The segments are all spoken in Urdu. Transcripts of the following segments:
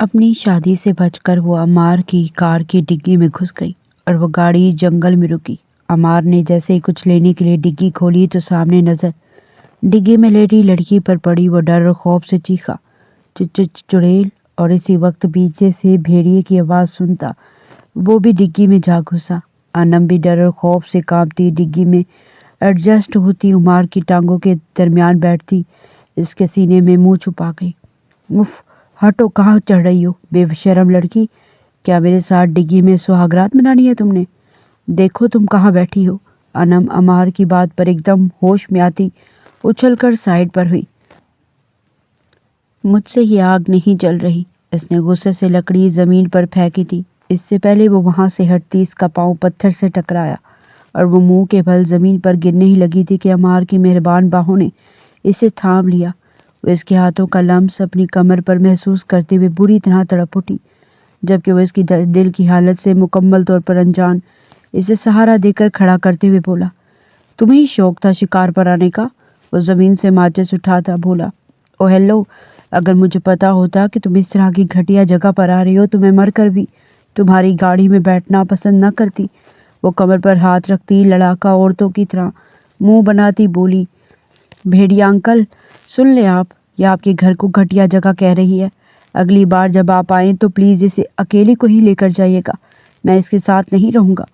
اپنی شادی سے بچ کر وہ عمار کی کار کی ڈگی میں گھس گئی اور وہ گاڑی جنگل میں رکی۔ عمار نے جیسے ہی کچھ لینے کے لیے ڈگی کھولی تو سامنے نظر ڈگی میں لیٹی لڑکی پر پڑی۔ وہ ڈر اور خوف سے چیخا، چڑیل! اور اسی وقت پیچھے سے بھیڑیے کی آواز سنتا وہ بھی ڈگی میں جا گھسا۔ انم بھی ڈر اور خوف سے کانپتی ڈگی میں ایڈجسٹ ہوتی عمار کی ٹانگوں کے درمیان بیٹھتی اس کے سینے میں منہ چھپا گئی۔ اف! ہٹو، کہاں چڑھ رہی ہو بے شرم لڑکی؟ کیا میرے ساتھ ڈگی میں سہاگرات منانی ہے تم نے؟ دیکھو تم کہاں بیٹھی ہو۔ انم عمار کی بات پر ایک دم ہوش میں آتی اچھل کر سائڈ پر ہوئی۔ مجھ سے یہ آگ نہیں جل رہی۔ اس نے غصے سے لکڑی زمین پر پھینکی تھی۔ اس سے پہلے وہ وہاں سے ہٹتی اس کا پاؤں پتھر سے ٹکرایا اور وہ منہ کے بل زمین پر گرنے ہی لگی تھی کہ عمار کی مہربان باہوں نے اسے تھام لیا۔ وہ اس کے ہاتھوں کا لمس اپنی کمر پر محسوس کرتے ہوئے بری طرح تڑپ اٹھی، جبکہ وہ اس کی دل کی حالت سے مکمل طور پر انجان اسے سہارا دے کر کھڑا کرتے ہوئے بولا، تمہیں ہی شوق تھا شکار پر آنے کا؟ وہ زمین سے ماچس اٹھاتا بولا، او ہیلو! اگر مجھے پتا ہوتا کہ تم اس طرح کی گھٹیا جگہ پر آ رہی ہو تو میں مر کر بھی تمہاری گاڑی میں بیٹھنا پسند نہ کرتی۔ وہ کمر پر ہاتھ رکھتی لڑاکا عورتوں کی طرح منہ بناتی بولی، بھیڑیا انکل سن لیں، آپ یہ آپ کے گھر کو گھٹیا جگہ کہہ رہی ہے۔ اگلی بار جب آپ آئیں تو پلیز اسے اکیلے کو ہی لے کر جائیے گا، میں اس کے ساتھ نہیں رہوں گا۔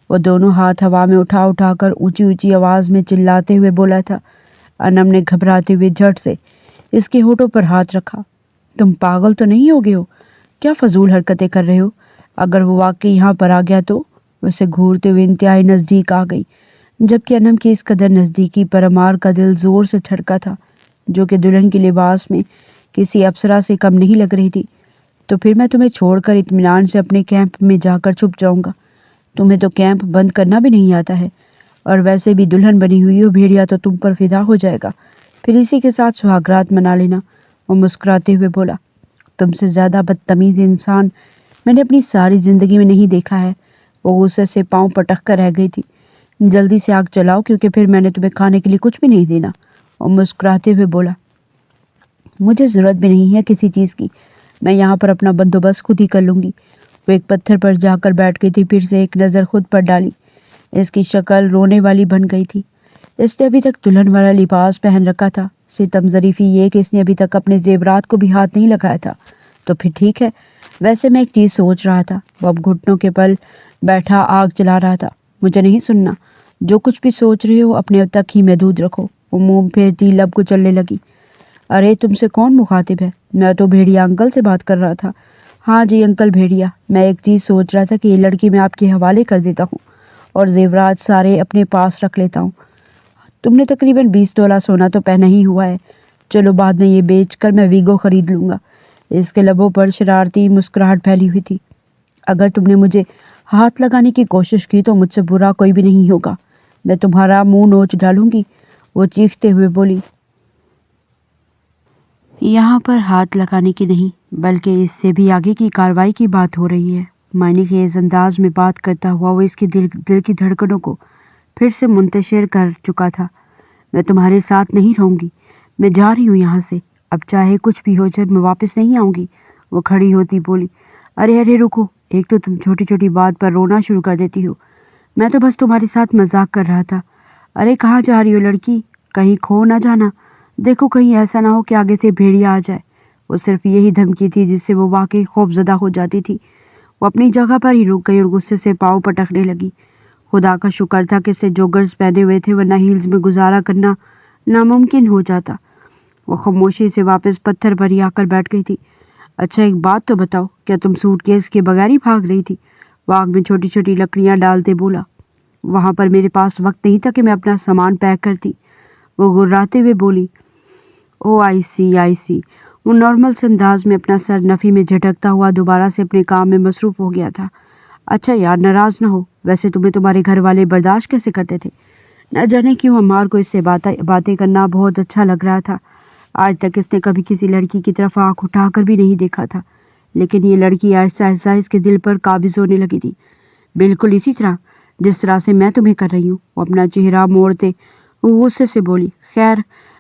وہ دونوں ہاتھ ہوا میں اٹھا اٹھا کر اونچی اونچی آواز میں چلاتے ہوئے بولا تھا۔ انم نے گھبراتے ہوئے جھٹ سے اس کے ہونٹوں پر ہاتھ رکھا۔ تم پاگل تو نہیں ہو گئے ہو؟ کیا فضول حرکتیں کر رہے ہو؟ اگر وہ واقعی یہاں پر آ گیا تو؟ اسے گھورتے ہوئے انتہائی نزدیک آ گئی، جبکہ انم کی اس قدر نزدیکی پر عمار کا دل زور سے دھڑکا تھا، جو کہ دلہن کے لباس میں کسی اپسرا سے کم نہیں لگ رہی تھی۔ تو پھر میں تمہیں چھوڑ کر اطمینان سے اپنے کیمپ میں جا کر چھپ جاؤں گا؟ تمہیں تو کیمپ بند کرنا بھی نہیں آتا ہے، اور ویسے بھی دلہن بنی ہوئی ہو، بھیڑیا تو تم پر فدا ہو جائے گا، پھر اسی کے ساتھ سہاگرات منا لینا۔ وہ مسکراتے ہوئے بولا، تم سے زیادہ بدتمیز انسان میں نے اپنی ساری زندگی میں نہیں دیکھا ہے۔ وہ غصے سے پاؤں پٹک کر رہ گئی تھی۔ جلدی سے آگ جلاؤ، کیونکہ پھر میں نے تمہیں کھانے کے لیے کچھ بھی نہیں دینا۔ وہ مسکراتے ہوئے بولا، مجھے ضرورت بھی نہیں ہے کسی چیز کی، میں یہاں پر اپنا بندوبست خود ہی کر لوں گی۔ وہ ایک پتھر پر جا کر بیٹھ گئی تھی، پھر سے ایک نظر خود پر ڈالی۔ اس کی شکل رونے والی بن گئی تھی۔ اس نے ابھی تک دلہن والا لباس پہن رکھا تھا۔ ستم ظریفی یہ کہ اس نے ابھی تک اپنے زیورات کو بھی ہاتھ نہیں لگایا تھا۔ تو پھر ٹھیک ہے، ویسے میں ایک چیز سوچ رہا تھا۔ وہ اب گھٹنوں کے بل بیٹھا آگ جلا رہا تھا۔ مجھے نہیں سننا، جو کچھ بھی سوچ رہے ہو اپنے تک ہی محدود رکھو۔ وہ منہ پھیرتی لب کو چلنے لگی، ارے تم سے کون مخاطب ہے؟ میں تو بھیڑیا انکل سے بات کر رہا تھا۔ ہاں جی انکل بھیڑیا، میں ایک چیز سوچ رہا تھا کہ یہ لڑکی میں آپ کے حوالے کر دیتا ہوں اور زیورات سارے اپنے پاس رکھ لیتا ہوں۔ تم نے تقریباً 20 تولہ سونا تو پہنا ہی ہوا ہے، چلو بعد میں یہ بیچ کر میں ویگو خرید لوں گا۔ اس کے لبوں پر شرارتی مسکراہٹ پھیلی ہوئی تھی۔ اگر تم نے مجھے ہاتھ لگانے کی کوشش کی تو مجھ سے برا کوئی بھی نہیں ہوگا، میں تمہارا منہ نوچ ڈالوں گی۔ وہ چیختے ہوئے بولی، یہاں پر ہاتھ لگانے کی نہیں، بلکہ اس سے بھی آگے کی کارروائی کی بات ہو رہی ہے۔ معنی خیز انداز میں بات کرتا ہوا وہ اس کے دل کی دھڑکنوں کو پھر سے منتشر کر چکا تھا۔ میں تمہارے ساتھ نہیں رہوں گی، میں جا رہی ہوں یہاں سے، اب چاہے کچھ بھی ہو جائے میں واپس نہیں آؤں گی۔ وہ کھڑی ہوتی بولی، ارے رکو، ایک تو تم چھوٹی چھوٹی بات پر رونا شروع کر دیتی ہو، میں تو بس تمہارے ساتھ مذاق کر رہا تھا۔ ارے کہاں جا رہی ہو لڑکی؟ کہیں کھو نہ جانا، دیکھو کہیں ایسا نہ ہو کہ آگے سے بھیڑیا آ جائے۔ وہ صرف یہی دھمکی تھی جس سے وہ واقعی خوف زدہ ہو جاتی تھی۔ وہ اپنی جگہ پر ہی رک گئی اور غصے سے پاؤں پٹکنے لگی۔ خدا کا شکر تھا کہ اس نے جوگرز پہنے ہوئے تھے، ورنہ ہیلز میں گزارا کرنا ناممکن ہو جاتا۔ وہ خاموشی سے واپس پتھر پر ہی آ کر بیٹھ گئی تھی۔ اچھا ایک بات تو بتاؤ، کیا تم سوٹ کیس کے بغیر ہی بھاگ رہی تھی؟ وہ آگ میں چھوٹی چھوٹی لکڑیاں ڈالتے بولا، وہاں پر میرے پاس وقت نہیں تھا کہ میں اپنا سامان پیک کرتی۔ وہ گراتے ہوئے بولی، او آئی سی۔ وہ نارمل سے انداز میں اپنا سر نفی میں جھٹکتا ہوا دوبارہ سے اپنے کام میں مصروف ہو گیا تھا۔ اچھا یار ناراض نہ ہو، ویسے تمہیں تمہارے گھر والے برداشت کیسے کرتے تھے؟ نہ جانے کیوں عمار کو اس سے باتیں کرنا بہت اچھا لگ رہا تھا۔ آج تک اس نے کبھی کسی لڑکی کی طرف آنکھ اٹھا کر بھی نہیں دیکھا تھا، لیکن یہ لڑکی آہستہ آہستہ اس کے دل پر قابض ہونے لگی تھی، بالکل اسی طرح جس طرح سے میں تمہیں کر رہی ہوں۔ وہ اپنا چہرہ موڑتے غصے سے بولی، خیر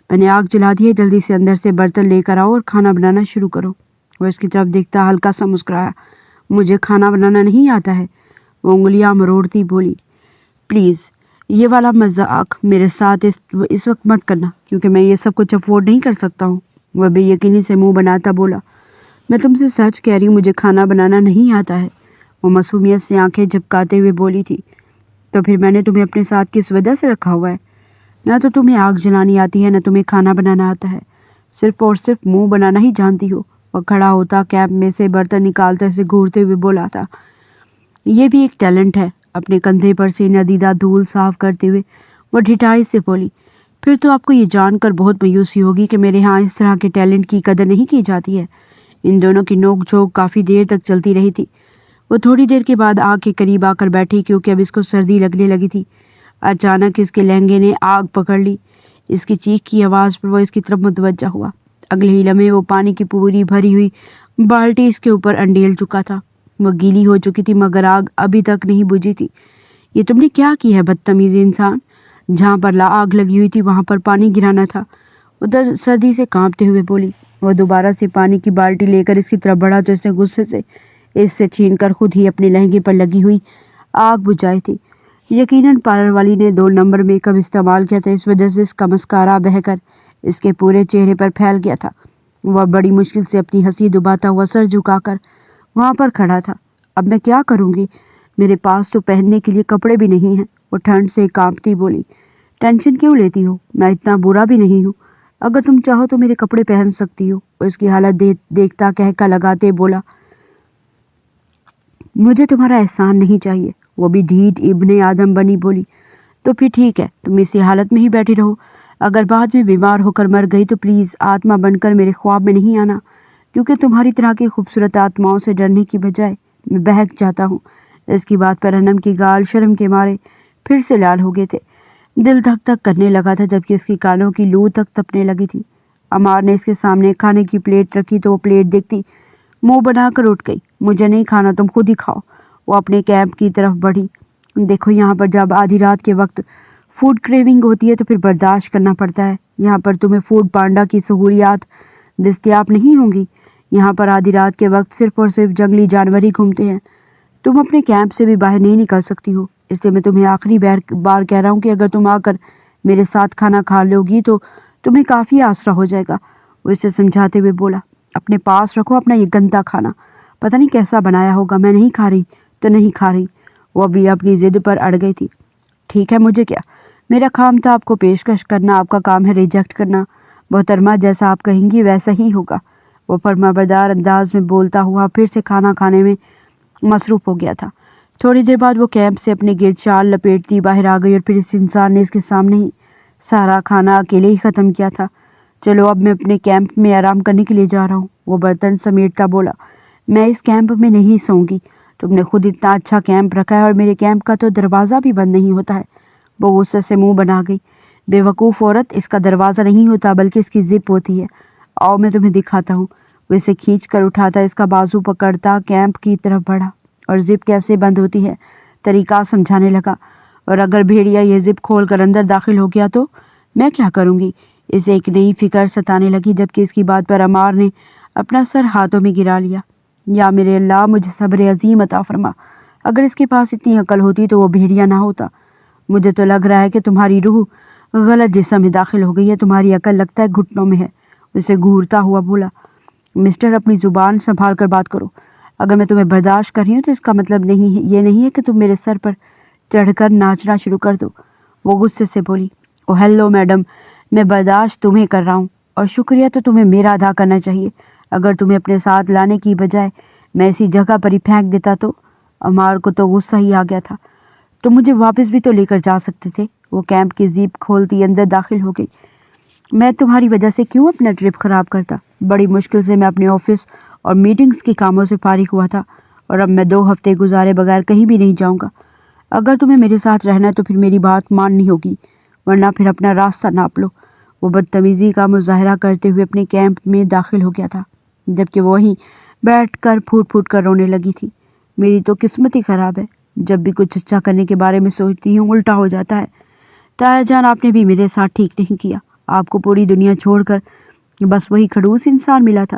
میں نے آگ جلا دی ہے، جلدی سے اندر سے برتن لے کر آؤ اور کھانا بنانا شروع کرو۔ وہ اس کی طرف دیکھتا ہلکا سا مسکرایا۔ مجھے کھانا بنانا نہیں آتا ہے، وہ انگلیاں مروڑتی بولی۔ پلیز یہ والا مذاق میرے ساتھ اس وقت مت کرنا، کیونکہ میں یہ سب کچھ افورڈ نہیں کر سکتا ہوں۔ وہ بے یقینی سے منہ بناتا بولا۔ میں تم سے سچ کہہ رہی ہوں، مجھے کھانا بنانا نہیں آتا ہے، وہ معصومیت سے آنکھیں جھپکاتے ہوئے بولی تھی۔ تو پھر میں نے تمہیں اپنے ساتھ کس وجہ سے رکھا ہوا ہے؟ نہ تو تمہیں آگ جلانی آتی ہے، نہ تمہیں کھانا بنانا آتا ہے، صرف اور صرف منہ بنانا ہی جانتی ہو۔ وہ کھڑا ہوتا کیمپ میں سے برتن نکالتے سے گھورتے ہوئے بولا تھا۔ یہ بھی ایک ٹیلنٹ ہے۔ اپنے کندھے پر سے ندیدہ دھول صاف کرتے ہوئے وہ ڈھٹائی سے بولی۔ پھر تو آپ کو یہ جان کر بہت مایوسی ہوگی کہ میرے ہاں اس طرح کے ٹیلنٹ کی قدر نہیں کی جاتی ہے۔ ان دونوں کی نوک جھونک کافی دیر تک چلتی رہی تھی۔ وہ تھوڑی دیر کے بعد آگ کے قریب آ کر بیٹھی، کیونکہ اب اس کو سردی لگنے لگی تھی۔ اچانک اس کے لہنگے نے آگ پکڑ لی۔ اس کی چیخ کی آواز پر وہ اس کی طرف متوجہ ہوا۔ اگلے ہی لمحے وہ پانی کی پوری بھری ہوئی بالٹی اس کے اوپر انڈیل چکا تھا۔ وہ گیلی ہو چکی تھی مگر آگ ابھی تک نہیں بجھی تھی۔ یہ تم نے کیا کی ہے بدتمیز انسان؟ جہاں پر آگ لگی ہوئی تھی وہاں پر پانی گرانا تھا، وہ سردی سے کانپتے ہوئے بولی۔ وہ دوبارہ سے پانی کی بالٹی لے کر اس کی طرف بڑھا تو اس نے غصے سے اس سے چھین کر خود ہی اپنے لہنگے پر لگی ہوئی آگ بجھائی تھی۔ یقیناً پارلر والی نے 2 نمبر میک اپ استعمال کیا تھا، اس وجہ سے اس کا مسکارا بہہ کر اس کے پورے چہرے پر پھیل گیا تھا۔ وہ بڑی مشکل سے اپنی ہنسی دباتا ہوا سر جھکا کر وہاں پر کھڑا تھا۔ اب میں کیا کروں گی؟ میرے پاس تو پہننے کے لیے کپڑے بھی نہیں ہیں، وہ ٹھنڈ سے کانپتی بولی۔ ٹینشن کیوں لیتی ہو؟ میں اتنا برا بھی نہیں ہوں، اگر تم چاہو تو میرے کپڑے پہن سکتی ہو، وہ اس کی حالت دیکھتا کہکا لگاتے بولا۔ مجھے تمہارا احسان نہیں چاہیے، وہ بھی ڈھیٹ ابن آدم بنی بولی۔ تو پھر ٹھیک ہے، تم اسی حالت میں ہی بیٹھی رہو، اگر بعد میں بیمار ہو کر مر گئی تو پلیز آتما بن کر میرے خواب میں نہیں آنا، کیونکہ تمہاری طرح کی خوبصورت آتماؤں سے ڈرنے کی بجائے میں بہک جاتا ہوں۔ اس کی بات پر انم کی گال شرم کے مارے پھر سے لال ہو گئے تھے۔ دل دھک دھک کرنے لگا تھا جبکہ اس کی کانوں کی لو تک تپنے لگی تھی۔ عمار نے اس کے سامنے کھانے کی پلیٹ رکھی تو وہ پلیٹ دیکھتی منہ بنا کر اٹھ گئی۔ مجھے نہیں کھانا، تم خود ہی کھاؤ، وہ اپنے کیمپ کی طرف بڑھی۔ دیکھو یہاں پر جب آدھی رات کے وقت فوڈ کریونگ ہوتی ہے تو پھر برداشت کرنا پڑتا ہے۔ یہاں پر تمہیں فوڈ پانڈا کی سہولیات دستیاب نہیں ہوں گی۔ یہاں پر آدھی رات کے وقت صرف اور صرف جنگلی جانور ہی گھومتے ہیں۔ تم اپنے کیمپ سے بھی باہر نہیں نکل سکتی ہو، اس لیے میں تمہیں آخری بار کہہ رہا ہوں کہ اگر تم آ کر میرے ساتھ کھانا کھا لو گی تو تمہیں کافی آسرا ہو جائے گا، وہ اسے سمجھاتے ہوئے بولا۔ اپنے پاس رکھو اپنا یہ گندا کھانا، پتہ نہیں کیسا بنایا ہوگا، میں نہیں کھا رہی تو نہیں کھا رہی، وہ ابھی اپنی ضد پر اڑ گئی تھی۔ ٹھیک ہے، مجھے کیا، میرا کام تھا آپ کو پیشکش کرنا، آپ کا کام ہے ریجیکٹ کرنا۔ محترمہ جیسا آپ کہیں گی ویسا ہی ہوگا، وہ فرمانبردار انداز میں بولتا ہوا پھر سے کھانا کھانے میں مصروف ہو گیا تھا۔ تھوڑی دیر بعد وہ کیمپ سے اپنے گرد شال لپیٹتی باہر آ گئی اور پھر اس انسان نے اس کے سامنے ہی سارا کھانا اکیلے ہی ختم کیا تھا۔ چلو اب میں اپنے کیمپ میں آرام کرنے کے لیے جا رہا ہوں، وہ برتن سمیٹتا بولا۔ میں اس کیمپ میں نہیں سوؤں گی، تم نے خود اتنا اچھا کیمپ رکھا ہے اور میرے کیمپ کا تو دروازہ بھی بند نہیں ہوتا ہے، وہ غصے سے منہ بنا گئی۔ بے وقوف عورت، اس کا دروازہ نہیں ہوتا بلکہ اس کی زپ ہوتی ہے، آؤ میں تمہیں دکھاتا ہوں، وہ اسے کھینچ کر اٹھاتا اس کا بازو پکڑتا کیمپ کی طرف بڑھا اور زپ کیسے بند ہوتی ہے طریقہ سمجھانے لگا۔ اور اگر بھیڑیا یہ زپ کھول کر اندر داخل ہو گیا تو میں کیا کروں گی؟ اسے ایک نئی فکر ستانے لگی جبکہ اس کی بات پر عمار نے اپنا سر ہاتھوں میں گرا لیا۔ یا میرے اللہ، مجھے صبر عظیم عطا فرما، اگر اس کے پاس اتنی عقل ہوتی تو وہ بھیڑیا نہ ہوتا۔ مجھے تو لگ رہا ہے کہ تمہاری روح غلط جسم میں داخل ہو گئی ہے، تمہاری عقل لگتا ہے گھٹنوں میں ہے، اسے گھورتا ہوا بولا۔ مسٹر، اپنی زبان سنبھال کر بات کرو، اگر میں تمہیں برداشت کر رہی ہوں تو اس کا مطلب یہ نہیں ہے کہ تم میرے سر پر چڑھ کر ناچنا شروع کر دو، وہ غصے سے بولی۔ او ہیلو میڈم، میں برداشت تمہیں کر رہا ہوں اور شکریہ تو تمہیں میرا ادا کرنا چاہیے، اگر تمہیں اپنے ساتھ لانے کی بجائے میں اسی جگہ پر ہی پھینک دیتا تو۔ عمار کو تو غصہ ہی آ گیا تھا۔ تو مجھے واپس بھی تو لے کر جا سکتے تھے، وہ کیمپ کی زیپ کھولتی اندر داخل ہو گئی۔ میں تمہاری وجہ سے کیوں اپنا ٹرپ خراب کرتا؟ بڑی مشکل سے میں اپنے آفس اور میٹنگز کے کاموں سے فارغ ہوا تھا اور اب میں 2 ہفتے گزارے بغیر کہیں بھی نہیں جاؤں گا۔ اگر تمہیں میرے ساتھ رہنا ہے تو پھر میری بات ماننی ہوگی، ورنہ پھر اپنا راستہ ناپ لو، وہ بدتمیزی کا مظاہرہ کرتے ہوئے اپنے کیمپ میں داخل ہو گیا تھا جبکہ وہ وہیں بیٹھ کر پھوٹ پھوٹ کر رونے لگی تھی۔ میری تو قسمت ہی خراب ہے، جب بھی کچھ اچھا کرنے کے بارے میں سوچتی ہوں الٹا ہو جاتا ہے۔ تایا جان، آپ نے بھی میرے ساتھ ٹھیک نہیں کیا، آپ کو پوری دنیا چھوڑ کر بس وہی کھڑوس انسان ملا تھا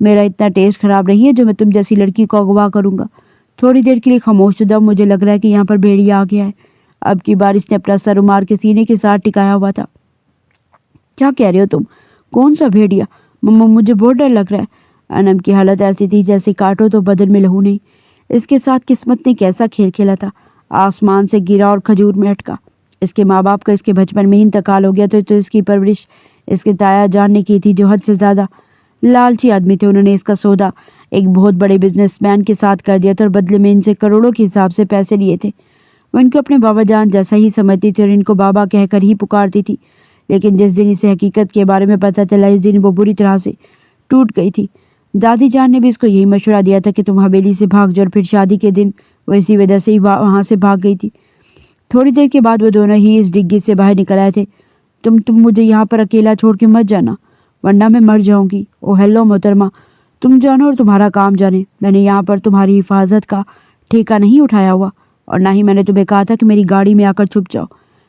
میرا اتنا ٹیسٹ خراب نہیں ہے جو میں تم جیسی لڑکی کو اغوا کروں گا۔ تھوڑی دیر کے لیے خاموش تو مجھے لگ رہا ہے کہ یہاں پر بھیڑیا آ گیا ہے۔ اب کی بار اس نے اپنا سر عمار کے سینے کے ساتھ ٹکایا ہوا تھا۔ کیا کہہ رہے ہو تم؟ کون سا بھیڑیا؟ مجھے بہت ڈر لگ رہا ہے۔ انم کی حالت ایسی تھی جیسے کاٹو تو بدن میں لہو نہیں۔ اس کے ساتھ قسمت نے کیسا کھیل کھیلا تھا۔ آسمان سے گرا اور کھجور میں اٹکا۔ اس کے ماں باپ کا اس کے بچپن میں ہی انتقال ہو گیا تو اس کی پرورش اس کے تایا جان نے کی تھی جو حد سے زیادہ لالچی آدمی تھے۔ انہوں نے اس کا سودا ایک بہت بڑے بزنس مین کے ساتھ کر دیا تھا اور بدلے میں ان سے کروڑوں کے حساب سے پیسے لیے تھے۔ وہ ان کو اپنے بابا جان جیسا ہی سمجھتی تھی اور ان کو بابا کہہ کر ہی پکارتی تھی، لیکن جس دن اسے حقیقت کے بارے میں پتہ چلا اس دن وہ بری طرح سے ٹوٹ گئی تھی۔ دادی جان نے بھی اس کو یہی مشورہ دیا تھا کہ تم حویلی سے بھاگ جاؤ، اور پھر شادی کے دن وہ اسی وجہ سے ہی وہاں سے بھاگ گئی تھی۔ تھوڑی دیر کے بعد وہ دونوں ہی اس ڈگی سے باہر نکل آئے تھے۔ تم مجھے یہاں پر اکیلا چھوڑ کے مت جانا ورنہ میں مر جاؤں گی۔ او ہیلو محترمہ، تم جانو اور تمہارا کام جانے۔ میں نے یہاں پر تمہاری حفاظت کا ٹھیکہ نہیں اٹھایا ہوا، اور نہ ہی میں نے تمہیں کہا تھا کہ میری گاڑی میں آ کر چھپ جاؤ۔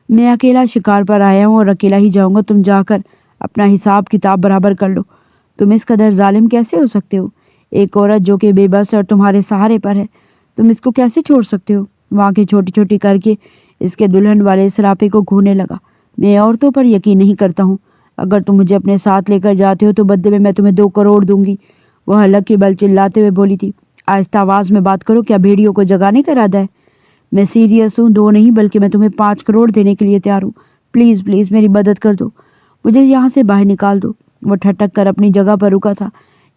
میں اکیلا شکار پر آیا ہوں اور اکیلا ہی جاؤں گا۔ تم جا کر اپنا حساب کتاب برابر کر لو۔ تم اس قدر ظالم کیسے ہو سکتے ہو؟ ایک عورت جو کہ بے بس اور تمہارے سہارے پر ہے، تم اس کو کیسے چھوڑ سکتے ہو؟ وہ آنکھیں چھوٹی چھوٹی کر کے اس کے دلہن والے سراپے کو گھونے لگا۔ میں عورتوں پر یقین نہیں کرتا ہوں۔ اگر تم مجھے اپنے ساتھ لے کر جاتے ہو تو بدلے میں تمہیں 2 کروڑ دوں گی۔ وہ حلق کے بل چلاتے ہوئے بولی تھی۔ آہستہ آواز میں بات کرو، کیا بھیڑیوں کو جگانے کا ارادہ ہے؟ میں سیریس ہوں، 2 نہیں بلکہ میں تمہیں 5 کروڑ دینے کے لیے تیار ہوں۔ پلیز پلیز میری مدد کر دو، مجھے یہاں سے باہر نکال دو۔ وہ ٹھٹک کر اپنی جگہ پر رکا تھا،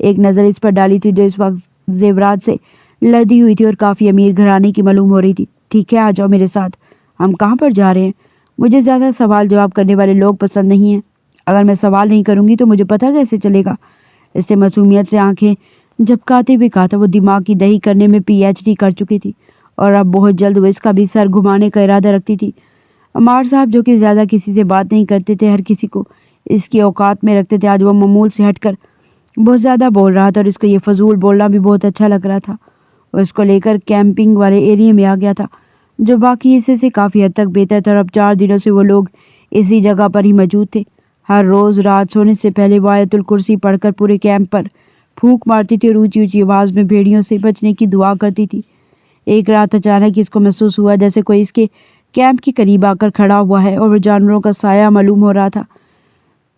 ایک نظر اس پر ڈالی تھی جو اس وقت زیورات سے لدی ہوئی تھی اور کافی امیر گھرانے کی معلوم ہو رہی تھی۔ ٹھیک ہے، آ جاؤ میرے ساتھ۔ ہم کہاں پر جا رہے ہیں؟ مجھے زیادہ سوال جواب کرنے والے لوگ پسند نہیں ہیں۔ اگر میں سوال نہیں کروں گی تو مجھے پتہ کیسے چلے گا؟ اس نے معصومیت سے آنکھیں جھپکاتے ہوئے کہا تھا۔ وہ دماغ کی دہی کرنے میں PhD کر چکی تھی اور اب بہت جلد وہ اس کا بھی سر گھمانے کا ارادہ رکھتی تھی۔ عمار صاحب جو کہ زیادہ کسی سے بات نہیں کرتے تھے، ہر کسی کو اس کی اوقات میں رکھتے تھے، آج وہ معمول سے ہٹ کر بہت زیادہ بول رہا تھا اور اس کو یہ فضول بولنا بھی بہت اچھا لگ رہا تھا۔ وہ اس کو لے کر کیمپنگ والے ایریے میں آ گیا تھا جو باقی حصے سے کافی حد تک بہتر تھا، اور اب 4 دنوں سے وہ لوگ اسی جگہ پر ہی موجود تھے۔ ہر روز رات سونے سے پہلے وہ آیت الکرسی پڑھ کر پورے کیمپ پر پھونک مارتی تھی اور اونچی اونچی آواز میں بھیڑیوں سے بچنے کی دعا کرتی تھی۔ ایک رات اچانک اس کو محسوس ہوا جیسے کوئی اس کے کیمپ کے قریب آ کر کھڑا ہوا ہے اور وہ جانوروں کا سایہ معلوم ہو رہا تھا۔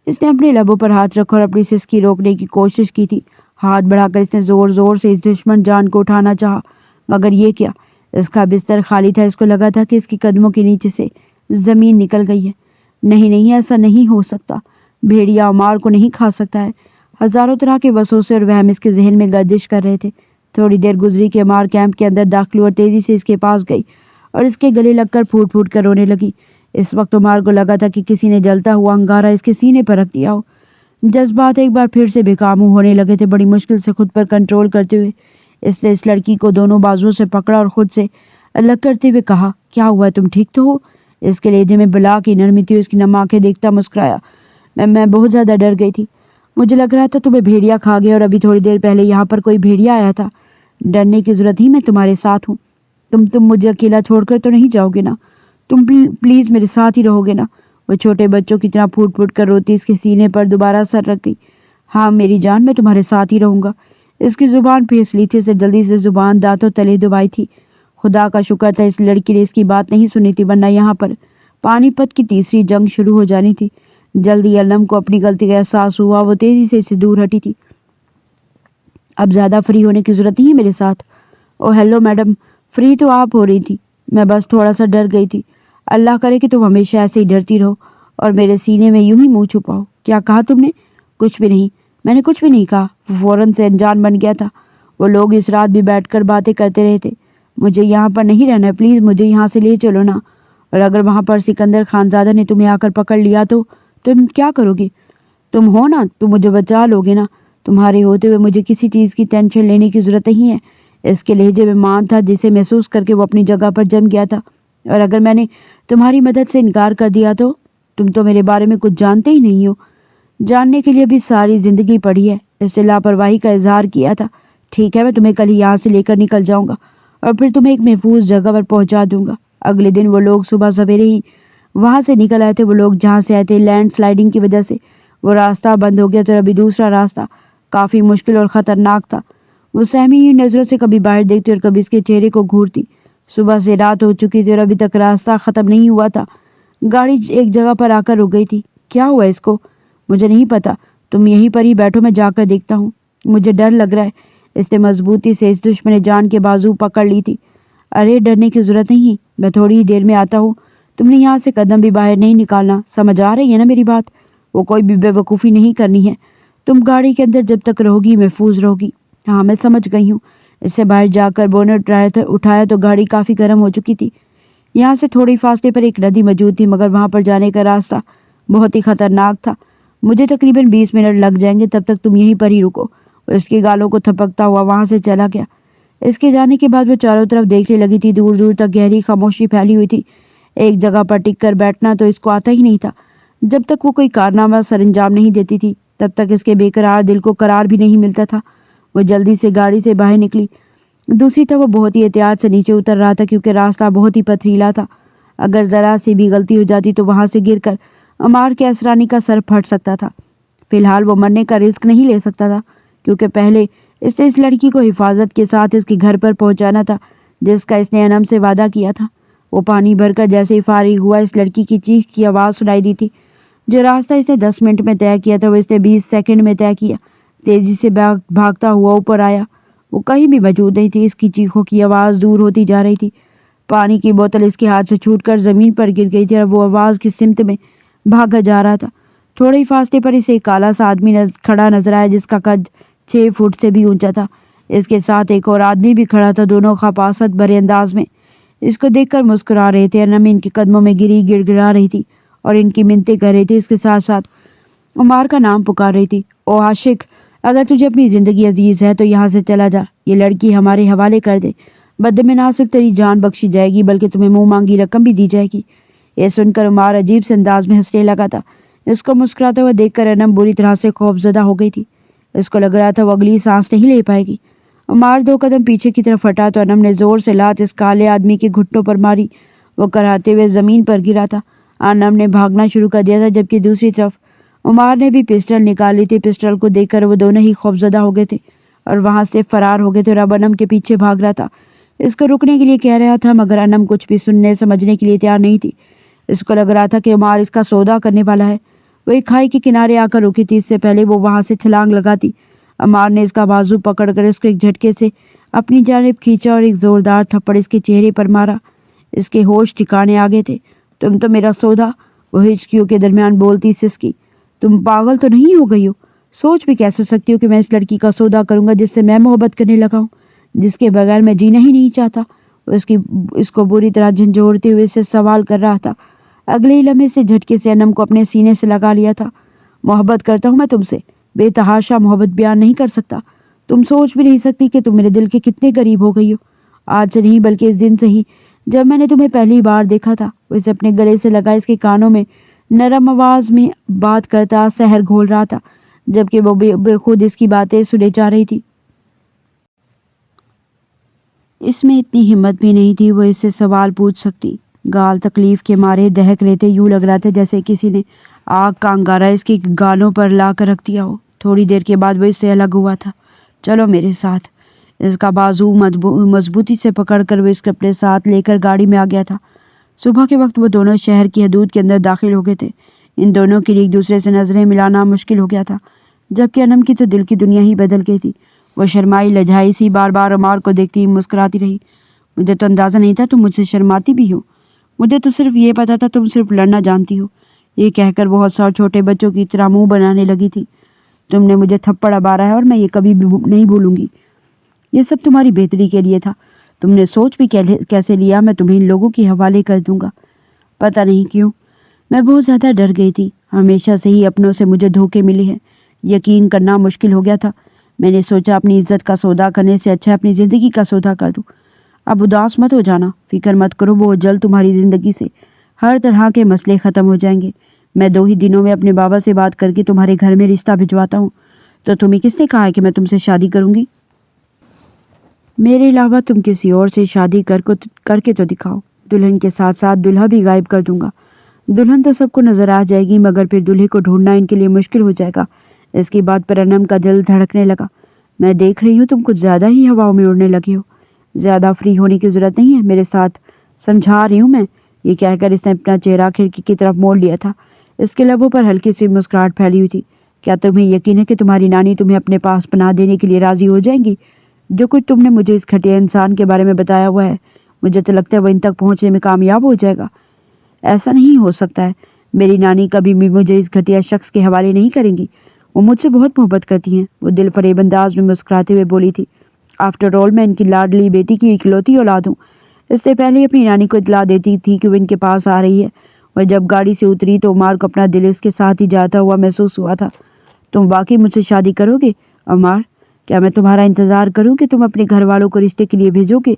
اس نے اپنے لبوں پر ہاتھ رکھا اور اپنی سسکی روکنے کی کوشش کی تھی۔ ہاتھ بڑھا کر اس نے زور زور سے اس دشمن جان کو اٹھانا چاہا، مگر یہ کیا؟ اس کا بستر خالی تھا۔ اس کو لگا تھا کہ اس کے قدموں کے نیچے سے زمین نکل گئی ہے۔ نہیں نہیں، ایسا نہیں ہو سکتا۔ بھیڑیا عمار کو نہیں کھا سکتا ہے۔ ہزاروں طرح کے وسوسے اور وہم اس کے ذہن میں گردش کر رہے تھے۔ تھوڑی دیر گزری کہ عمار کیمپ کے اندر داخل ہوا اور تیزی سے اس کے پاس گئی اور اس کے گلے لگ کر پھوٹ پھوٹ کر رونے لگی۔ اس وقت عمار کو لگا تھا کہ کسی نے جلتا ہوا انگارہ اس کے سینے پر رکھ دیا ہو۔ جذبات ایک بار پھر سے بے قابو ہونے لگے تھے۔ بڑی مشکل سے خود پر کنٹرول کرتے ہوئے اس نے اس لڑکی کو دونوں بازوؤں سے پکڑا اور خود سے الگ کرتے ہوئے کہا، کیا ہوا؟ تم ٹھیک تو ہو؟ اس کے لہجے میں بلا کی نرمی تھی۔ اس کی نم آنکھیں دیکھتا مسکرایا، میں بہت زیادہ ڈر گئی تھی۔ مجھے لگ رہا تھا تمہیں بھیڑیا کھا گیا، اور ابھی تھوڑی دیر پہلے یہاں پر کوئی بھیڑیا آیا تھا۔ ڈرنے کی ضرورت ہی، میں تمہارے ساتھ ہوں۔ تم مجھے اکیلا چھوڑ کر تو نہیں جاؤ گے نا؟ تم پلیز میرے ساتھ ہی رہو گے نا؟ وہ چھوٹے بچوں کی طرح پھوٹ پھوٹ کر روتی اس کے سینے پر دوبارہ سر رکھ گئی۔ ہاں میری جان، میں تمہارے ساتھ ہی رہوں گا۔ اس کی زبان پھیس لی تھی، اسے جلدی سے زبان دانتوں تلے دبائی تھی۔ خدا کا شکر تھا اس لڑکی نے اس کی بات نہیں سنی تھی، ورنہ یہاں پر پانی پت کی تیسری جنگ شروع ہو جانی تھی۔ جلدی علم کو اپنی غلطی کا احساس ہوا، وہ تیزی سے اسے دور ہٹی تھی۔ اب زیادہ فری ہونے کی ضرورت نہیں ہے میرے ساتھ۔ او ہیلو میڈم، فری تو آپ ہو رہی تھی، میں بس تھوڑا سا ڈر گئی تھی۔ اللہ کرے کہ تم ہمیشہ ایسے ہی ڈرتی رہو اور میرے سینے میں یوں ہی منہ چھپاؤ۔ کیا کہا تم نے؟ کچھ بھی نہیں، میں نے کچھ بھی نہیں کہا۔ وہ فوراً سے انجان بن گیا تھا۔ وہ لوگ اس رات بھی بیٹھ کر باتیں کرتے رہے تھے۔ مجھے یہاں پر نہیں رہنا ہے، پلیز مجھے یہاں سے لے چلو نا۔ اور اگر وہاں پر سکندر خانزادہ نے تمہیں آ کر پکڑ لیا تو تم کیا کرو گی؟ تم ہو نا، تم مجھے بچا لو گے نا۔ تمہارے ہوتے ہوئے مجھے کسی چیز کی ٹینشن لینے کی ضرورت نہیں ہے۔ اس کے لہجے میں مان تھا جسے محسوس کر کے وہ اپنی جگہ پر جم گیا تھا۔ اور اگر میں نے تمہاری مدد سے انکار کر دیا تو تم تو میرے بارے میں کچھ جانتے ہی نہیں ہو۔ جاننے کے لیے بھی ساری زندگی پڑی ہے۔ اس نے لاپرواہی کا اظہار کیا تھا۔ ٹھیک ہے، میں تمہیں کل ہی یہاں سے لے کر نکل جاؤں گا اور پھر تمہیں ایک محفوظ جگہ پر پہنچا دوں گا۔ اگلے دن وہ لوگ صبح سویرے ہی وہاں سے نکل آئے تھے۔ وہ لوگ جہاں سے آئے تھے، لینڈ سلائیڈنگ کی وجہ سے وہ راستہ بند ہو گیا تھا اور ابھی دوسرا راستہ کافی مشکل اور خطرناک تھا۔ وہ سہمی ہوئی نظروں سے کبھی باہر دیکھتی اور کبھی اس کے چہرے کو گھورتی۔ صبح سے رات ہو چکی تھی اور ابھی تک راستہ ختم نہیں ہوا تھا۔ گاڑی ایک جگہ پر آ کر رک گئی تھی۔ کیا ہوا اس کو؟ مجھے نہیں پتا، تم یہیں پر ہی بیٹھو، میں جا کر دیکھتا ہوں، مجھے ڈر لگ رہا ہے۔ اس نے مضبوطی سے اس دشمن جان کے بازو پکڑ لی تھی۔ ارے ڈرنے کی ضرورت نہیں، میں تھوڑی ہی دیر میں آتا ہوں، تم نے یہاں سے قدم بھی باہر نہیں نکالنا، سمجھ آ رہی ہے نا میری بات؟ وہ کوئی بھی بے وقوفی نہیں کرنی ہے، تم گاڑی کے اندر جب تک رہو گی محفوظ رہو گی۔ ہاں میں سمجھ گئی ہوں۔ اس سے باہر جا کر بونٹ اٹھایا تو گاڑی کافی گرم ہو چکی تھی۔ یہاں سے تھوڑی فاصلے پر ایک ندی موجود تھی، مگر وہاں پر جانے کا راستہ بہت ہی خطرناک تھا۔ مجھے تقریباً 20 منٹ لگ جائیں گے، تب تک تم یہیں پر ہی رکو۔ اور اس کے گالوں کو تھپکتا ہوا وہاں سے چلا گیا۔ اس کے جانے کے بعد وہ چاروں طرف دیکھنے لگی تھی۔ دور دور تک گہری خاموشی پھیلی ہوئی تھی۔ ایک جگہ پر ٹک کر بیٹھنا تو اس کو آتا ہی نہیں تھا۔ جب تک وہ کوئی کارنامہ سر انجام نہیں دیتی تھی، تب تک اس کے بے قرار دل کو قرار بھی نہیں ملتا تھا۔ وہ جلدی سے گاڑی سے باہر نکلی۔ دوسری طرف وہ بہت ہی احتیاط سے نیچے اتر رہا تھا، کیونکہ راستہ بہت ہی پتھریلا تھا۔ اگر ذرا سی بھی غلطی ہو جاتی تو وہاں سے گر کر عمار کے اسرانی کا سر پھٹ سکتا تھا۔ فی الحال وہ مرنے کا رسک نہیں لے سکتا تھا، کیونکہ پہلے اس نے اس لڑکی کو حفاظت کے ساتھ اس کے گھر پر پہنچانا تھا، جس کا اس نے انم سے وعدہ کیا تھا۔ وہ پانی بھر کر جیسے ہی فارغ ہوا، اس لڑکی کی چیخ کی آواز سنائی دی تھی۔ جو راستہ اس نے 10 منٹ میں طے کیا تھا، وہ اس نے 20 سیکنڈ میں طے کیا۔ تیزی سے بھاگتا ہوا اوپر آیا۔ وہ کہیں بھی موجود نہیں تھی۔ اس کی چیخوں کی آواز دور ہوتی جا رہی تھی۔ پانی کی بوتل اس کے ہاتھ سے چھوٹ کر زمین پر گر گئی تھی اور وہ آواز کی سمت میں بھاگا جا رہا تھا۔ تھوڑے ہی فاصلے پر اسے ایک کالا سا آدمی کھڑا نظر آیا، جس کا قد 6 فٹ سے بھی اونچا تھا۔ اس کے ساتھ ایک اور آدمی بھی کھڑا تھا، دونوں خباثت بھرے انداز میں اس کو دیکھ کر مسکرا رہے تھے۔ انم ان کے قدموں میں گری گڑ گڑا رہی تھی اور ان کی منتیں کر رہی تھی۔ اس کے ساتھ ساتھ عمار کا نام پکار رہی تھی۔ او عاشق، اگر تجھے اپنی زندگی عزیز ہے تو یہاں سے چلا جا، یہ لڑکی ہمارے حوالے کر دے، بدلے میں نہ صرف تیری جان بخشی جائے گی بلکہ تمہیں منہ مانگی رقم بھی دی جائے گی۔ یہ سن کر عمار عجیب سے انداز میں ہنسنے لگا تھا۔ اس کو مسکراتا ہوا دیکھ کر انم بری طرح سے خوف زدہ ہو گئی تھی۔ اس کو لگ رہا تھا وہ اگلی سانس نہیں لے پائے گی۔ عمار 2 قدم پیچھے کی طرف ہٹا تو انم نے زور سے لات اس کالے آدمی کے گھٹنوں پر ماری۔ وہ کراہتے ہوئے زمین پر گرا تھا۔ انم نے بھاگنا شروع کر دیا تھا، جبکہ دوسری طرف عمار نے بھی پسٹل نکال لی تھی۔ پسٹل کو دیکھ کر وہ دونوں ہی خوفزدہ ہو گئے تھے اور وہاں سے فرار ہو گئے تھے، اور اب انم کے پیچھے بھاگ رہا تھا۔ اس کو رکنے کے لیے کہہ رہا تھا، مگر انم کچھ بھی سننے سمجھنے کے لیے تیار نہیں تھی۔ اس کو لگ رہا تھا کہ عمار اس کا سودا کرنے والا ہے۔ وہ ایک کھائی کے کنارے آ کر رکی تھی۔ اس سے پہلے وہ وہاں سے چھلانگ لگاتی، عمار نے اس کا بازو پکڑ کر اس کو ایک جھٹکے سے اپنی جانب کھینچا اور ایک زوردار تھپڑ اس کے چہرے پر مارا۔ اس کے ہوش ٹھکانے آ گئے تھے۔ تم تو میرا سودا، وہ ہچکیوں کے درمیان بولتی سسکی۔ تم پاگل تو نہیں ہو گئی ہو؟ سوچ بھی کیسے سکتی ہو کہ میں اس لڑکی کا سودا کروں گا جس سے میں محبت کرنے لگا ہوں، جس کے بغیر میں جینا ہی نہیں چاہتا؟ اس کو بری طرح جھنجھوڑتے ہوئے سے سوال کر رہا تھا۔ اگلے ہی لمحے سے جھٹکے سے انم کو اپنے سینے سے لگا لیا تھا۔ محبت کرتا ہوں میں تم سے، بے تحاشا محبت بیان نہیں کر سکتا۔ تم سوچ بھی نہیں سکتی کہ تم میرے دل کے کتنے قریب ہو گئی ہو۔ آج سے نہیں بلکہ اس دن سے ہی، جب میں نے تمہیں پہلی بار دیکھا تھا۔ وہ اسے اپنے گلے سے لگا اس کے کانوں میں نرم آواز میں بات کرتا زہر گھول رہا تھا، جبکہ وہ بے خود اس کی باتیں سنے جا رہی تھی۔ اس میں اتنی ہمت بھی نہیں تھی وہ اس سے سوال پوچھ سکتی۔ گال تکلیف کے مارے دہک لیتے، یوں لگ رہا تھا جیسے کسی نے آگ کا انگارہ اس کے گالوں پر لا کر رکھ دیا ہو۔ تھوڑی دیر کے بعد وہ اس سے الگ ہوا تھا۔ چلو میرے ساتھ۔ اس کا بازو مضبوطی سے پکڑ کر وہ اس کو اپنے ساتھ لے کر گاڑی میں آ گیا تھا۔ صبح کے وقت وہ دونوں شہر کی حدود کے اندر داخل ہو گئے تھے۔ ان دونوں کے لیے ایک دوسرے سے نظریں ملانا مشکل ہو گیا تھا، جبکہ انم کی تو دل کی دنیا ہی بدل گئی تھی۔ وہ شرمائی لجائی سی بار بار عمار کو دیکھتی مسکراتی رہی۔ مجھے تو اندازہ نہیں تھا تم مجھ سے شرماتی بھی ہو، مجھے تو صرف یہ پتا تھا تم صرف لڑنا جانتی ہو۔ یہ کہہ کر بہت سا چھوٹے بچوں کی طرح منہ بنانے لگی تھی۔ تم نے مجھے تھپڑ مارا ہے اور میں یہ کبھی بھی نہیں بھولوں گی۔ یہ سب تمہاری بہتری کے لیے تھا۔ تم نے سوچ بھی کیسے لیا میں تمہیں ان لوگوں کے حوالے کر دوں گا؟ پتہ نہیں کیوں میں بہت زیادہ ڈر گئی تھی۔ ہمیشہ سے ہی اپنوں سے مجھے دھوکے ملے ہیں، یقین کرنا مشکل ہو گیا تھا۔ میں نے سوچا اپنی عزت کا سودا کرنے سے اچھا اپنی زندگی کا سودا کر دوں۔ اب اداس مت ہو جانا، فکر مت کرو، وہ جلد تمہاری زندگی سے ہر طرح کے مسئلے ختم ہو جائیں گے۔ میں 2 ہی دنوں میں اپنے بابا سے بات کر کے تمہارے گھر میں رشتہ بھجواتا ہوں۔ تو تمہیں کس نے کہا ہے کہ میں تم سے شادی کروں گی؟ میرے علاوہ تم کسی اور سے شادی کر کے تو دکھاؤ۔ دلہن کے ساتھ ساتھ دلہا بھی غائب کر دوں گا۔ دلہن تو سب کو نظر آ جائے گی، مگر پھر دلہے کو ڈھونڈنا ان کے لیے مشکل ہو جائے گا۔ اس کی بات پر انم کا دل دھڑکنے لگا۔ میں دیکھ رہی ہوں تم کچھ زیادہ ہی ہواؤں میں اڑنے لگے ہو۔ زیادہ فری ہونے کی ضرورت نہیں ہے میرے ساتھ، سمجھا رہی ہوں میں۔ یہ کہہ کر اس نے اپنا چہرہ کھڑکی کی طرف موڑ لیا تھا۔ اس کے لبوں پر ہلکی سی مسکراہٹ پھیلی ہوئی تھی۔ کیا تمہیں یقین ہے کہ تمہاری نانی تمہیں اپنے پاس پناہ دینے کے لیے راضی ہو جائیں گی؟ جو کچھ تم نے مجھے اس گھٹیا انسان کے بارے میں بتایا ہوا ہے، مجھے تو لگتا ہے وہ ان تک پہنچنے میں کامیاب ہو جائے گا۔ ایسا نہیں ہو سکتا ہے، میری نانی کبھی بھی مجھے اس گھٹیا شخص کے حوالے نہیں کریں گی۔ وہ مجھ سے بہت محبت کرتی ہیں، وہ دل فریب انداز میں مسکراتے ہوئے بولی تھی۔ آفٹر آل میں ان کی لاڈلی بیٹی کی اکلوتی اولاد ہوں۔ اس سے پہلے اپنی نانی کو اطلاع دیتی تھی کہ وہ ان کے پاس آ رہی ہے، اور جب گاڑی سے اتری تو عمار کو اپنا دل اس کے ساتھ ہی جاتا ہوا محسوس ہوا تھا۔ تم واقعی مجھ سے شادی کرو گے عمار؟ کیا میں تمہارا انتظار کروں کہ تم اپنے گھر والوں کو رشتے کے لیے بھیجو گے؟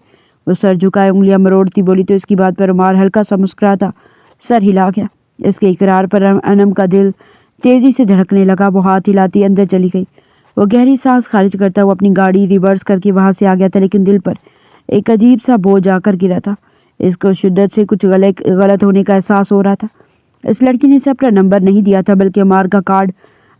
وہ سر جھکائے انگلیاں مروڑتی بولی تو اس کی بات پر عمار ہلکا سا مسکراتا سر ہلا گیا۔ اس کے اقرار پر انم کا دل تیزی سے دھڑکنے لگا۔ وہ ہاتھ ہلاتی اندر چلی گئی۔ وہ گہری سانس خارج کرتا ہوا اپنی گاڑی ریورس کر کے وہاں سے آ گیا تھا، لیکن دل پر ایک عجیب سا بوجھ آ کر گرا تھا۔ اس کو شدت سے کچھ غلط ہونے کا احساس ہو رہا تھا۔ اس لڑکی نے اسے اپنا نمبر نہیں دیا تھا، بلکہ عمار کا کارڈ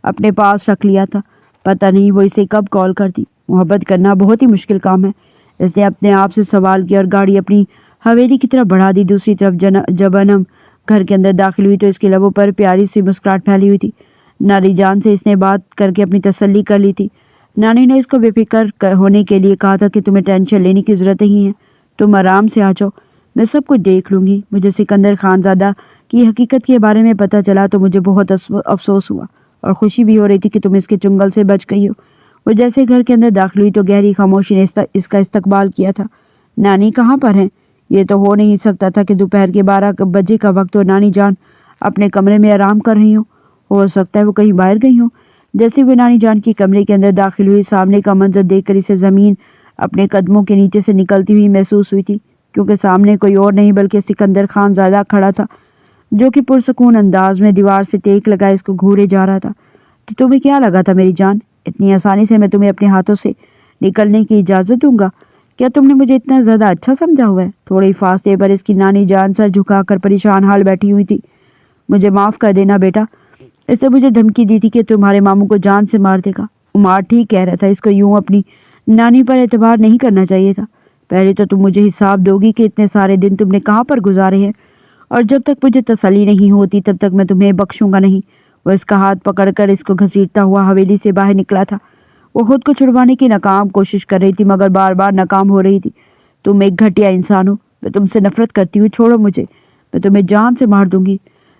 اپنے پاس رکھ لیا تھا۔ پتہ نہیں وہ اسے کب کال کرتی۔ محبت کرنا بہت ہی مشکل کام ہے، اس نے اپنے آپ سے سوال کیا، اور گاڑی اپنی حویلی کی طرف بڑھا دی۔ دوسری طرف جب انم گھر کے اندر داخل ہوئی تو اس کے لبوں پر پیاری سی مسکراہٹ پھیلی ہوئی تھی۔ نانی جان سے اس نے بات کر کے اپنی تسلی کر لی تھی۔ نانی نے اس کو بے فکر ہونے کے لیے کہا تھا کہ تمہیں ٹینشن لینے کی ضرورت نہیں ہے، تم آرام سے آ جاؤ، میں سب کچھ دیکھ لوں گی۔ مجھے سکندر خان زادہ کی حقیقت کے بارے میں پتہ چلا تو مجھے بہت افسوس ہوا، اور خوشی بھی ہو رہی تھی کہ تم اس کے چنگل سے بچ گئی ہو۔ وہ جیسے گھر کے اندر داخل ہوئی تو گہری خاموشی نے اس کا استقبال کیا تھا۔ نانی کہاں پر ہیں؟ یہ تو ہو نہیں سکتا تھا کہ دوپہر کے 12 بجے کا وقت ہو، نانی جان اپنے کمرے میں آرام کر رہی ہوں۔ ہو سکتا ہے وہ کہیں باہر گئی ہوں۔ جیسے وہ نانی جان کی کمرے کے اندر داخل ہوئی، سامنے کا منظر دیکھ کر اسے زمین اپنے قدموں کے نیچے سے نکلتی ہوئی محسوس ہوئی تھی، کیونکہ سامنے کوئی اور نہیں بلکہ سکندر خان زادہ کھڑا تھا، جو کہ پرسکون انداز میں دیوار سے ٹیک لگائے اس کو گھورے جا رہا تھا۔ تو تمہیں کیا لگا تھا میری جان، اتنی آسانی سے میں تمہیں اپنے ہاتھوں سے نکلنے کی اجازت دوں گا؟ کیا تم نے مجھے اتنا زیادہ اچھا سمجھا ہوا ہے؟ تھوڑے فاصلے پر اس کی نانی جان سر جھکا کر پریشان حال بیٹھی ہوئی تھی۔ مجھے معاف کر دینا بیٹا، اس نے مجھے دھمکی دی تھی کہ تمہارے ماموں کو جان سے مار دے گا۔ عمار ٹھیک کہہ رہا تھا، اس کو یوں اپنی نانی پر اعتبار نہیں کرنا چاہیے تھا۔ پہلے تو تم مجھے حساب دو گی کہ اتنے سارے دن تم نے کہاں پر گزارے ہیں، اور جب تک مجھے تسلی نہیں ہوتی تب تک میں تمہیں بخشوں گا نہیں۔ وہ اس کا ہاتھ پکڑ کر اس کو گھسیٹتا ہوا حویلی سے باہر نکلا تھا۔ وہ خود کو چھڑوانے کی ناکام کوشش کر رہی تھی، مگر بار بار ناکام ہو رہی تھی۔ تم ایک گھٹیا انسان ہو، میں تم سے نفرت کرتی ہوں، چھوڑو مجھے، میں تمہیں جان سے مار دوں گی۔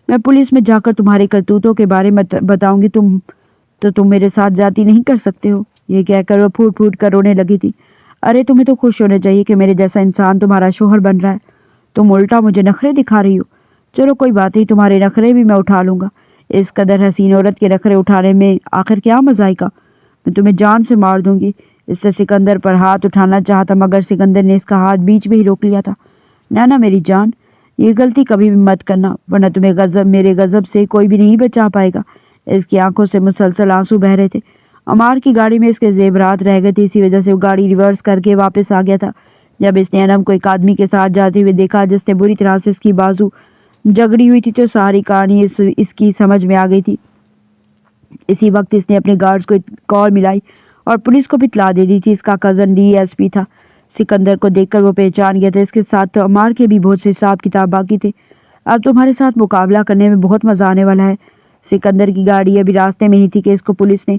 میں پولیس میں جا کر تمہارے کرتوتوں کے بارے میں بتاؤں گی، تم میرے ساتھ زیادتی نہیں کر سکتے ہو۔ یہ کہہ کر وہ پھوٹ پھوٹ کر رونے لگی تھی۔ ارے تمہیں تو خوش ہونا چاہیے کہ میرے جیسا انسان تمہارا شوہر بن رہا ہے، تم الٹا مجھے نخرے دکھا رہی ہو۔ چلو کوئی بات نہیں، تمہارے نخرے بھی میں اٹھا لوں گا۔ اس قدر حسین عورت کے نخرے اٹھانے میں آخر کیا مزہ آئے گا؟ میں تمہیں جان سے مار دوں گی۔ اس سے سکندر پر ہاتھ اٹھانا چاہتا، مگر سکندر نے اس کا ہاتھ بیچ میں ہی روک لیا تھا۔ نانا میری جان، یہ غلطی کبھی بھی مت کرنا، ورنہ تمہیں میرے غضب سے کوئی بھی نہیں بچا پائے گا۔ اس کی آنکھوں سے مسلسل آنسو بہہ رہے تھے۔ عمار کی گاڑی میں اس کے زیورات رہ گئے تھے، اسی وجہ سے وہ گاڑی ریورس کر کے واپس آ گیا تھا۔ جب اس نے انم کو ایک آدمی کے ساتھ جاتے ہوئے دیکھا جس نے بری طرح سے اس کی بازو جگڑی ہوئی تھی، تو ساری کہانی اس کی سمجھ میں آ گئی تھی۔ اسی وقت اس نے اپنے گارڈز کو کال ملائی اور پولیس کو بھی اطلاع دے دی تھی۔ اس کا کزن ڈی ایس پی تھا۔ سکندر کو دیکھ کر وہ پہچان گیا تھا، اس کے ساتھ تو عمار کے بھی بہت سے حساب کتاب باقی تھے۔ اب تمہارے ساتھ مقابلہ کرنے میں بہت مزہ آنے والا ہے۔ سکندر کی گاڑی ابھی راستے میں ہی تھی کہ اس کو پولیس نے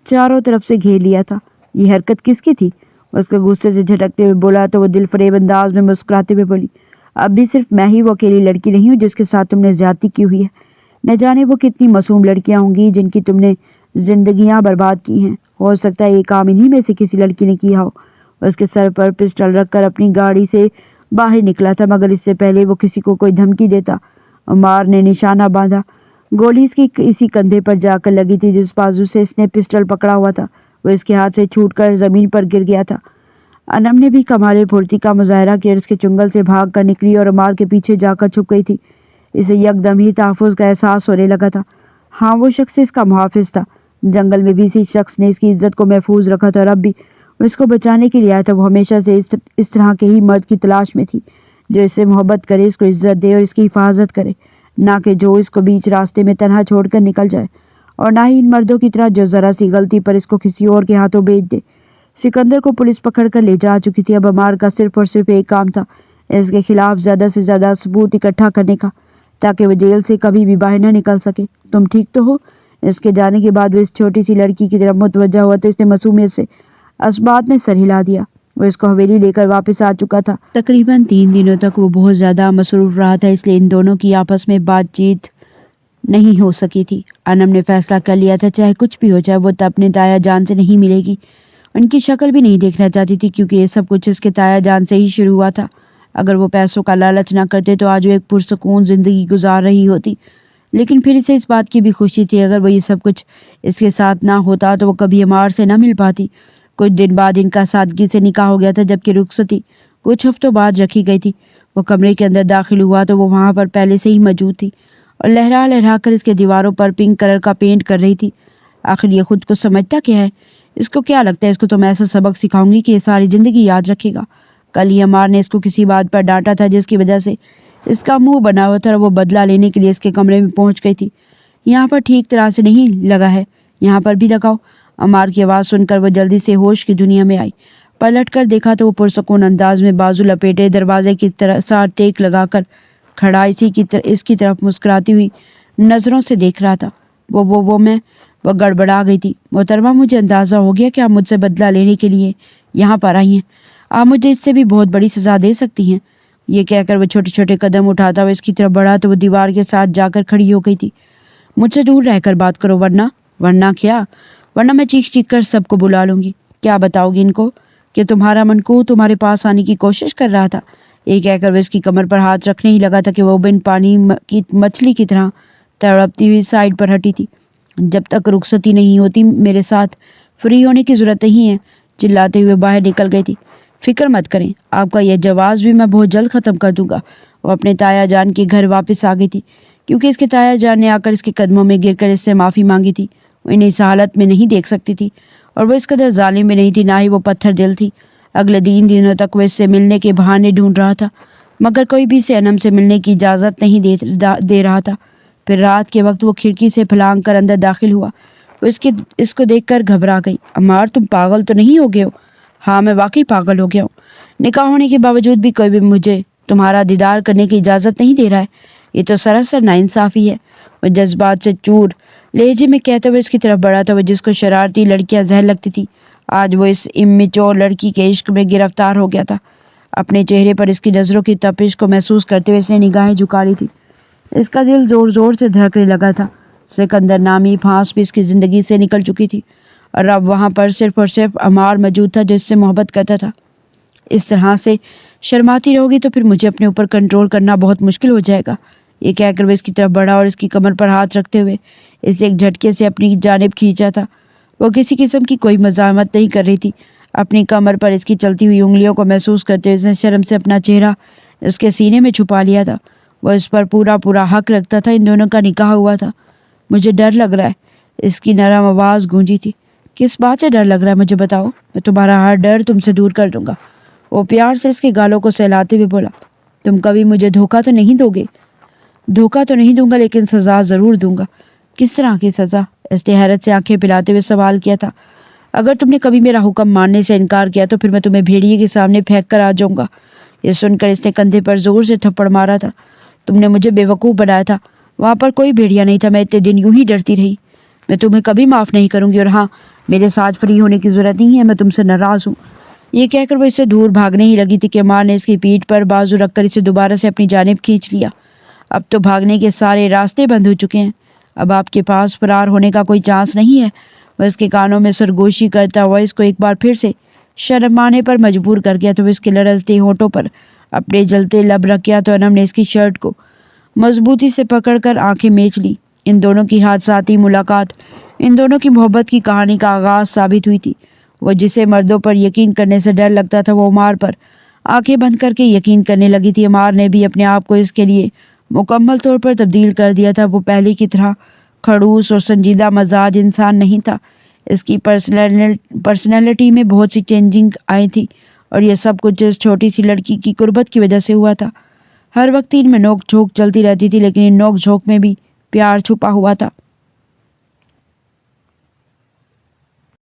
چاروں طرف سے گھیر لیا تھا۔ یہ حرکت کس کی تھی؟ اس کو غصے سے جھٹکتے ہوئے بولا تو وہ دل فریب انداز میں مسکراتے ہوئے بولی، اب بھی صرف میں ہی وہ اکیلی لڑکی نہیں ہوں جس کے ساتھ تم نے زیادتی کی ہوئی ہے، نہ جانے وہ کتنی معصوم لڑکیاں ہوں گی جن کی تم نے زندگیاں برباد کی ہیں۔ ہو سکتا ہے یہ کام انہی میں سے کسی لڑکی نے کیا ہو۔ اس کے سر پر پسٹل رکھ کر اپنی گاڑی سے باہر نکلا تھا، مگر اس سے پہلے وہ کسی کو کوئی دھمکی دیتا۔ عمار نے نشانہ باندھا۔ گولی اس کی اسی کندھے پر جا کر لگی تھی جس بازو سے اس نے پسٹل پکڑا ہوا تھا۔ وہ اس کے ہاتھ سے چھوٹ کر زمین پر گر گیا تھا۔ انم نے بھی کمال پھرتی کا مظاہرہ کیا اور اس کے چنگل سے بھاگ کر نکلی اور عمار کے پیچھے جا کر چھپ گئی تھی۔ اسے یکدم ہی تحفظ کا احساس ہونے لگا تھا۔ ہاں، وہ شخص اس کا محافظ تھا۔ جنگل میں بھی اسی شخص نے اس کی عزت کو محفوظ رکھا تھا اور اب بھی وہ اس کو بچانے کے لیے آیا تھا۔ وہ ہمیشہ سے اس طرح کے ہی مرد کی تلاش میں تھی جو اس سے محبت کرے، اس کو عزت دے اور اس کی حفاظت کرے، نہ کہ جو اس کو بیچ راستے میں تنہا چھوڑ کر نکل جائے اور نہ ہی ان مردوں کی طرح جو ذرا سی غلطی پر اس کو کسی اور کے ہاتھوں بیچ دے۔ سکندر کو پولیس پکڑ کر لے جا چکی تھی۔ اب عمار کا صرف اور صرف ایک کام تھا، اس کے خلاف زیادہ سے زیادہ ثبوت اکٹھا کرنے کا، تاکہ وہ جیل سے کبھی بھی باہر نہ نکل سکے۔ تم ٹھیک تو ہو؟ اس کے جانے کے بعد وہ اس چھوٹی سی لڑکی کی طرف متوجہ ہوا تو اس نے معصومیت سے اسبات میں سر ہلا دیا۔ وہ اس کو حویلی لے کر واپس آ چکا تھا۔ تقریباً 3 دنوں تک وہ بہت زیادہ مصروف رہا تھا، اس لیے ان دونوں کی آپس میں بات چیت نہیں ہو سکی تھی۔ انم نے فیصلہ کر لیا تھا چاہے کچھ بھی ہو جائے وہ اپنے تایا جان سے نہیں ملے گی۔ ان کی شکل بھی نہیں دیکھنا چاہتی تھی، کیونکہ یہ سب کچھ اس کے تایا جان سے ہی شروع ہوا تھا۔ اگر وہ پیسوں کا لالچ نہ کرتے تو آج وہ ایک پرسکون زندگی گزار رہی ہوتی، لیکن پھر اسے اس بات کی بھی خوشی تھی اگر وہ یہ سب کچھ اس کے ساتھ نہ ہوتا تو وہ کبھی عمار سے نہ مل پاتی۔ کچھ دن بعد ان کا سادگی سے نکاح ہو گیا تھا، جبکہ رخصتی کچھ ہفتوں بعد رکھی گئی تھی۔ وہ کمرے کے اندر داخل ہوا تو وہ وہاں پر پہلے سے ہی موجود تھی اور لہرا لہرا کر اس کے دیواروں پر پنک کلر کا پینٹ کر رہی تھی۔ آخر یہ خود کو سمجھتا کیا ہے؟ اس کو کیا لگتا ہے اس کو تو میں ایسا سبق سکھاؤں گی کہ یہ ساری زندگی یاد رکھے گا۔ کل ہی عمار نے اس کو کسی بات پر ڈانٹا تھا جس کی وجہ سے اس کا منہ بنا ہوا تھا اور وہ بدلہ لینے کے لیے اس کے کمرے میں پہنچ گئی تھی۔ یہاں پر ٹھیک طرح سے نہیں لگا ہے، یہاں پر بھی لگاؤ۔ عمار کی آواز سن کر وہ جلدی سے ہوش کی دنیا میں آئی۔ پلٹ کر دیکھا تو وہ پرسکون انداز میں بازو لپیٹے دروازے کی ساتھ ٹیک لگا کر کھڑا اس کی طرف مسکراتی ہوئی نظروں سے دیکھ رہا تھا۔ وہ گڑبڑا گئی تھی۔ محترمہ، مجھے اندازہ ہو گیا کہ آپ مجھ سے بدلہ لینے کے لیے یہاں پر آئی ہیں۔ آپ مجھے اس سے بھی بہت بڑی سزا دے سکتی ہیں۔ یہ کہہ کر وہ چھوٹے چھوٹے قدم اٹھاتا ہوا اس کی طرف بڑھا تو وہ دیوار کے ساتھ جا کر کھڑی ہو گئی تھی۔ مجھ سے دور رہ کر بات کرو، ورنہ کیا؟ ورنہ میں چیخ چیخ کر سب کو بلا لوں گی۔ کیا بتاؤ گی ان کو کہ تمہارا منقو تمہارے پاس آنے کی کوشش کر رہا تھا؟ یہ کہہ کر وہ اس کی کمر پر ہاتھ رکھنے ہی لگا تھا کہ وہ بن پانی کی مچھلی کی طرح تڑپتی ہوئی سائڈ پر ہٹی تھی۔ جب تک رخصتی نہیں ہوتی میرے ساتھ فری ہونے کی ضرورت نہیں ہے، چلاتے ہوئے باہر نکل گئی تھی۔ فکر مت کریں، آپ کا یہ جواز بھی میں بہت جلد ختم کر دوں گا۔ وہ اپنے تایا جان کے گھر واپس آ گئی تھی، کیونکہ اس کے تایا جان نے آ کر اس کے قدموں میں گر کر اس سے معافی مانگی تھی۔ وہ انہیں اس حالت میں نہیں دیکھ سکتی تھی اور وہ اس قدر ظالم بھی نہیں تھی، نہ ہی وہ پتھر دل تھی۔ اگلے 3 دنوں تک وہ اس سے ملنے کے بہانے ڈھونڈ رہا تھا، مگر کوئی بھی اسے انم سے ملنے کی اجازت نہیں دے رہا تھا۔ پھر رات کے وقت وہ کھڑکی سے پھلانگ کر اندر داخل ہوا۔ وہ اس کو دیکھ کر گھبرا گئی۔ عمار، تم پاگل تو نہیں ہو گئے ہو؟ ہاں، میں واقعی پاگل ہو گیا ہوں۔ نکاح ہونے کے باوجود بھی کوئی بھی مجھے تمہارا دیدار کرنے کی اجازت نہیں دے رہا ہے، یہ تو سراسر ناانصافی ہے۔ وہ جذبات سے چور لہجے میں کہتے ہوئے اس کی طرف بڑھا تھا۔ وہ جس کو شرارتی لڑکیاں زہر لگتی تھی، آج وہ اس امیچور لڑکی کے عشق میں گرفتار ہو گیا تھا۔ اپنے چہرے پر اس کی نظروں کی تپش کو محسوس کرتے ہوئے اس نے نگاہیں جھکا لی تھی۔ اس کا دل زور زور سے دھڑکنے لگا تھا۔ سکندر نامی پھانس بھی اس کی زندگی سے نکل چکی تھی اور اب وہاں پر صرف اور صرف عمار موجود تھا جو اس سے محبت کرتا تھا۔ اس طرح سے شرماتی رہو گی تو پھر مجھے اپنے اوپر کنٹرول کرنا بہت مشکل ہو جائے گا۔ یہ کہہ کر وہ اس کی طرف بڑھا اور اس کی کمر پر ہاتھ رکھتے ہوئے اسے ایک جھٹکے سے اپنی جانب کھینچا تھا۔ وہ کسی قسم کی کوئی مزاحمت نہیں کر رہی تھی۔ اپنی کمر پر اس کی چلتی ہوئی انگلیوں کو محسوس کرتے ہوئے اس نے شرم سے اپنا چہرہ اس کے سینے میں چھپا لیا تھا۔ وہ اس پر پورا حق رکھتا تھا، ان دونوں کا نکاح ہوا تھا۔ مجھے ڈر لگ رہا ہے، اس کی نرم آواز گونجی تھی۔ کس بات سے ڈر لگ رہا ہے مجھے بتاؤ، میں تمہارا ہر ڈر تم سے دور کر دوں گا۔ وہ پیار سے اس کے گالوں کو سہلاتے ہوئے بولا۔ تم کبھی مجھے دھوکہ تو نہیں دو گے؟ دھوکہ تو نہیں دوں گا، لیکن سزا ضرور دوں گا۔ کس طرح کی سزا؟ اس نے حیرت سے آنکھیں پھیلاتے ہوئے سوال کیا تھا۔ اگر تم نے کبھی میرا حکم ماننے سے انکار کیا تو پھر میں تمہیں بھیڑیے کے سامنے پھینک کر آ جاؤں گا۔ یہ سن کر اس نے کندھے پر زور سے تھپڑ مارا تھا۔ تم نے مجھے بے وقوف بنایا تھا، وہاں پر کوئی بھیڑیا نہیں تھا، میں اتنے دن یوں ہی ڈرتی رہی۔ میں تمہیں کبھی معاف نہیں کروں گی، اور ہاں، میرے ساتھ فری ہونے کی ضرورت نہیں ہے، میں تم سے ناراض ہوں۔ یہ کہہ کر وہ اس سے دور بھاگنے ہی لگی تھی کہ عمار نے اس کی پیٹھ پر بازو رکھ کر اسے دوبارہ سے اپنی جانب کھینچ لیا۔ اب تو بھاگنے کے سارے راستے بند ہو چکے ہیں، اب آپ کے پاس فرار ہونے کا کوئی چانس نہیں ہے۔ وہ اس کے کانوں میں سرگوشی کرتا ہوا اس کو ایک بار پھر سے شرمانے پر مجبور کر گیا تو وہ اس کے لرزتے ہونٹوں پر اپنے جلتے لب رکھ گیا تو انم نے اس کی شرٹ کو مضبوطی سے پکڑ کر آنکھیں میچ لی۔ ان دونوں کی حادثاتی ملاقات ان دونوں کی محبت کی کہانی کا آغاز ثابت ہوئی تھی۔ وہ جسے مردوں پر یقین کرنے سے ڈر لگتا تھا وہ عمار پر آنکھیں بند کر کے یقین کرنے لگی تھی۔ عمار نے بھی اپنے آپ کو اس کے لیے مکمل طور پر تبدیل کر دیا تھا۔ وہ پہلے کی طرح خڑوس اور سنجیدہ مزاج انسان نہیں تھا۔ اس کی پرسنالٹی میں بہت سی چینجنگ آئی تھی اور یہ سب کچھ اس چھوٹی سی لڑکی کی قربت کی وجہ سے ہوا تھا۔ ہر وقت ان میں نوک جھوک چلتی رہتی تھی، لیکن ان نوک جھوک میں بھی پیار چھپا ہوا تھا۔